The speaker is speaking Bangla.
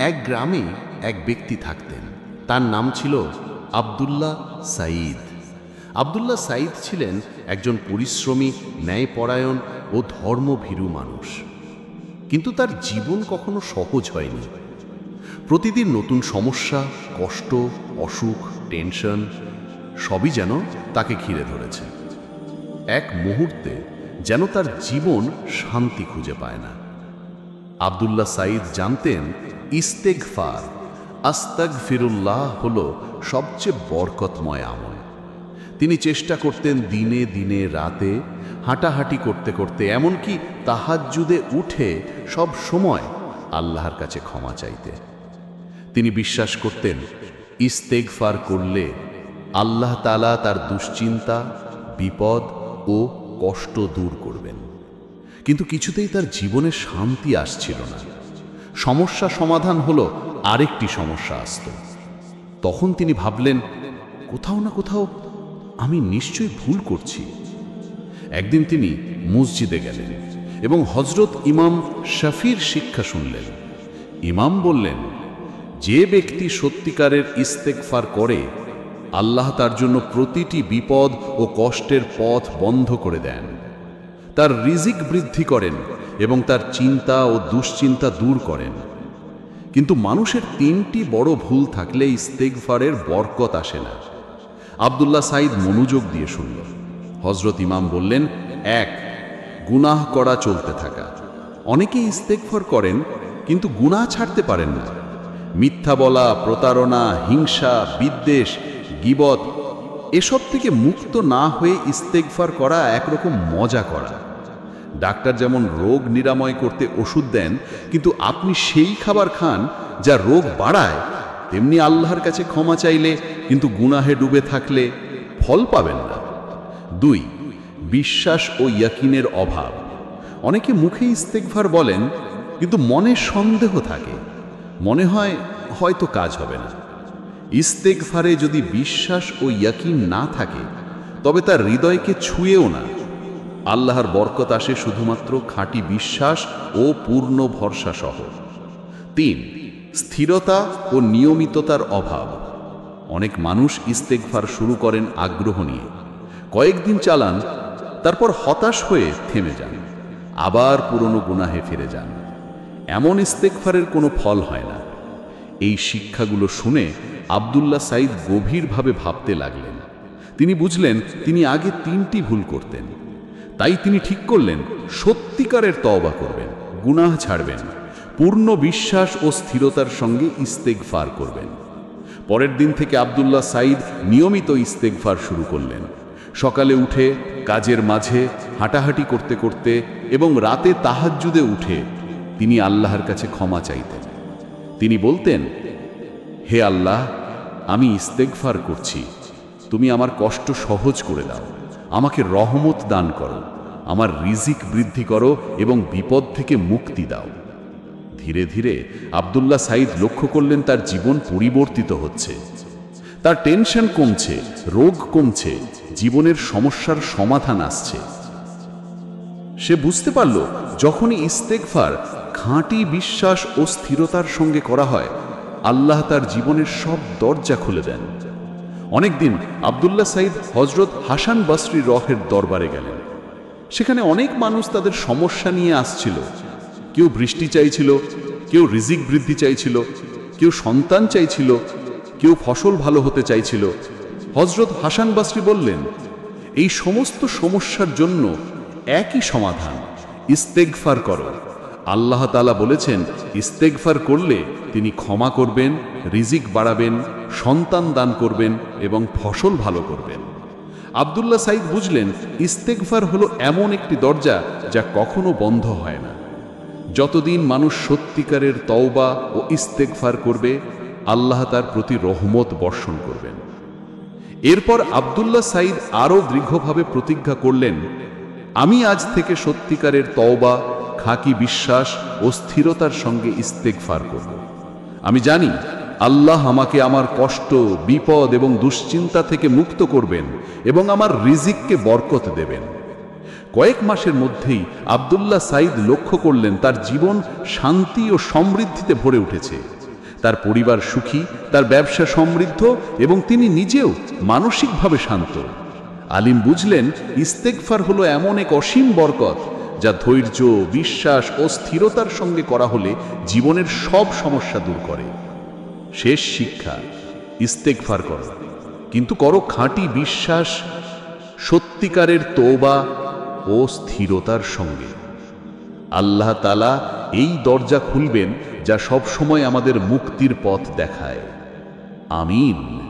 এক গ্রামে এক ব্যক্তি থাকতেন। তার নাম ছিল আব্দুল্লাহ সাঈদ। আব্দুল্লাহ সাঈদ ছিলেন একজন পরিশ্রমী, ন্যায়পরায়ণ ও ধর্মভীরু মানুষ। কিন্তু তার জীবন কখনো সহজ হয়নি। প্রতিদিন নতুন সমস্যা, কষ্ট, অসুখ, টেনশন সবই যেন তাকে ঘিরে ধরেছে। এক মুহূর্তে যেন তার জীবন শান্তি খুঁজে পায় না। আব্দুল্লাহ সাঈদ জানতেন ইস্তেগফার, আস্তাগফিরুল্লাহ হলো সবচেয়ে বরকতময় আমল। তিনি চেষ্টা করতেন দিনে দিনে রাতে হাঁটাহাঁটি করতে করতে, এমনকি তাহাজ্জুদে উঠে সব সময় আল্লাহর কাছে ক্ষমা চাইতে। তিনি বিশ্বাস করতেন ইস্তেগফার করলে আল্লাহ তাআলা তার দুশ্চিন্তা, বিপদ ও কষ্ট দূর করবেন। কিন্তু কিছুতেই তার জীবনে শান্তি আসছিল না। সমস্যা সমাধান হলো আরেকটি সমস্যা আসত। তখন তিনি ভাবলেন, কোথাও না কোথাও আমি নিশ্চয়ই ভুল করছি। একদিন তিনি মসজিদে গেলেন এবং হযরত ইমাম শাফির শিক্ষা শুনলেন। ইমাম বললেন, যে ব্যক্তি সত্যিকারের ইস্তেগফার করে, আল্লাহ তার জন্য প্রতিটি বিপদ ও কষ্টের পথ বন্ধ করে দেন, তার রিজিক বৃদ্ধি করেন এবং তার চিন্তা ও দুশ্চিন্তা দূর করেন। কিন্তু মানুষের তিনটি বড় ভুল থাকলে ইস্তেগফারের বরকত আসে না। আব্দুল্লাহ সাঈদ মনোযোগ দিয়ে শুনল। হযরত ইমাম বললেন, 1, গুনাহ করা চলতে থাকা। অনেকেই ইস্তেগফার করেন কিন্তু গুনাহ ছাড়তে পারেন না। মিথ্যা বলা, প্রতারণা, হিংসা, বিদ্বেষ, গীবত এসব থেকে মুক্ত না হয়ে ইস্তেগফার করা একরকম মজা করা। ডাক্তার যেমন রোগ নিরাময় করতে ওষুধ দেন, কিন্তু আপনি সেই খাবার খান যা রোগ বাড়ায়, তেমনি আল্লাহর কাছে ক্ষমা চাইলে কিন্তু গুনাহে ডুবে থাকলে ফল পাবেন না। 2, বিশ্বাস ও ইয়াকিনের অভাব। অনেকে মুখে ইস্তেগফার বলেন কিন্তু মনে সন্দেহ থাকে, মনে হয় হয়তো কাজ হবে না। ইস্তেগফারে যদি বিশ্বাস ও ইয়াকিন না থাকে, তবে তার হৃদয়কে ছুঁয়েও না। আল্লাহর বরকত আসে শুধুমাত্র খাঁটি বিশ্বাস ও পূর্ণ ভরসা সহ। 3, স্থিরতা ও নিয়মিততার অভাব। অনেক মানুষ ইস্তেগফার শুরু করেন আগ্রহ নিয়ে, কয়েকদিন চালান, তারপর হতাশ হয়ে থেমে যান, আবার পুরনো গুনাহে ফিরে যান। এমন ইস্তেগফারের কোনো ফল হয় না। এই শিক্ষাগুলো শুনে আব্দুল্লাহ সাঈদ গভীরভাবে ভাবতে লাগলেন। তিনি বুঝলেন তিনি আগে 3টি ভুল করতেন। তাই তিনি ঠিক করলেন সত্যিকারের তওবা করবেন, গুনাহ ছাড়বেন, পূর্ণ বিশ্বাস ও স্থিরতার সঙ্গে ইস্তেগফার করবেন। পরের দিন থেকে আব্দুল্লাহ সাঈদ নিয়মিত ইস্তেগফার শুরু করলেন। সকালে উঠে, কাজের মাঝে, হাঁটাহাঁটি করতে করতে এবং রাতে তাহাজ্জুদে উঠে তিনি আল্লাহর কাছে ক্ষমা চাইতেন। তিনি বলতেন, হে আল্লাহ, আমি ইস্তেগফার করছি, তুমি আমার কষ্ট সহজ করে দাও, আমাকে রহমত দান করো, আমার রিজিক বৃদ্ধি করো এবং বিপদ থেকে মুক্তি দাও। ধীরে ধীরে আব্দুল্লাহ সাঈদ লক্ষ্য করলেন তার জীবন পরিবর্তিত হচ্ছে। তার টেনশন কমছে, রোগ কমছে, জীবনের সমস্যার সমাধান আসছে। সে বুঝতে পারল, যখনই ইস্তেগফার খাঁটি বিশ্বাস ও স্থিরতার সঙ্গে করা হয়, আল্লাহ তার জীবনের সব দরজা খুলে দেন। অনেকদিন আব্দুল্লাহ সাঈদ হযরত হাসান বসরি রহের দরবারে গেলেন। সেখানে অনেক মানুষ তাদের সমস্যা নিয়ে আসছিল। কেউ বৃষ্টি চাইছিল, কেউ রিজিক বৃদ্ধি চাইছিল, কেউ সন্তান চাইছিল, কেউ ফসল ভালো হতে চাইছিল। হযরত হাসান বসরি বললেন, এই সমস্ত সমস্যার জন্য একই সমাধান, ইস্তেগফার করো। আল্লাহ তাআলা বলেছেন, ইস্তেগফার করলে তিনি ক্ষমা করবেন, রিজিক বাড়াবেন, সন্তান দান করবেন এবং ফসল ভালো করবেন। আব্দুল্লাহ সাঈদ বুঝলেন ইস্তেগফার হলো এমন একটি দরজা যা কখনো বন্ধ হয় না। যতদিন মানুষ সত্যিকারের তওবা ও ইস্তেগফার করবে, আল্লাহ তার প্রতি রহমত বর্ষণ করবেন। এরপর আব্দুল্লাহ সাঈদ আরও দৃঢ়ভাবে প্রতিজ্ঞা করলেন, আমি আজ থেকে সত্যিকারের তওবা, খাঁটি বিশ্বাস ও স্থিরতার সঙ্গে ইস্তেগফার করব। আমি জানি আল্লাহ আমাকে আমার কষ্ট, বিপদ এবং দুশ্চিন্তা থেকে মুক্ত করবেন এবং আমার রিজিককে বরকত দেবেন। কয়েক মাসের মধ্যেই আব্দুল্লাহ সাঈদ লক্ষ্য করলেন তার জীবন শান্তি ও সমৃদ্ধিতে ভরে উঠেছে। তার পরিবার সুখী, তার ব্যবসা সমৃদ্ধ এবং তিনি নিজেও মানসিকভাবে শান্ত। আলিম বুঝলেন ইস্তেগফার হলো এমন এক অসীম বরকত যা ধৈর্য, বিশ্বাস ও স্থিরতার সঙ্গে করা হলে জীবনের সব সমস্যা দূর করে। শেষ শিক্ষা, ইস্তেগফার করো, কিন্তু করো খাঁটি বিশ্বাস, সত্যিকারের তওবা ও স্থিরতার সঙ্গে। আল্লাহ তাআলা এই দরজা খুলবেন যা সব সময় আমাদের মুক্তির পথ দেখায়। আমিন।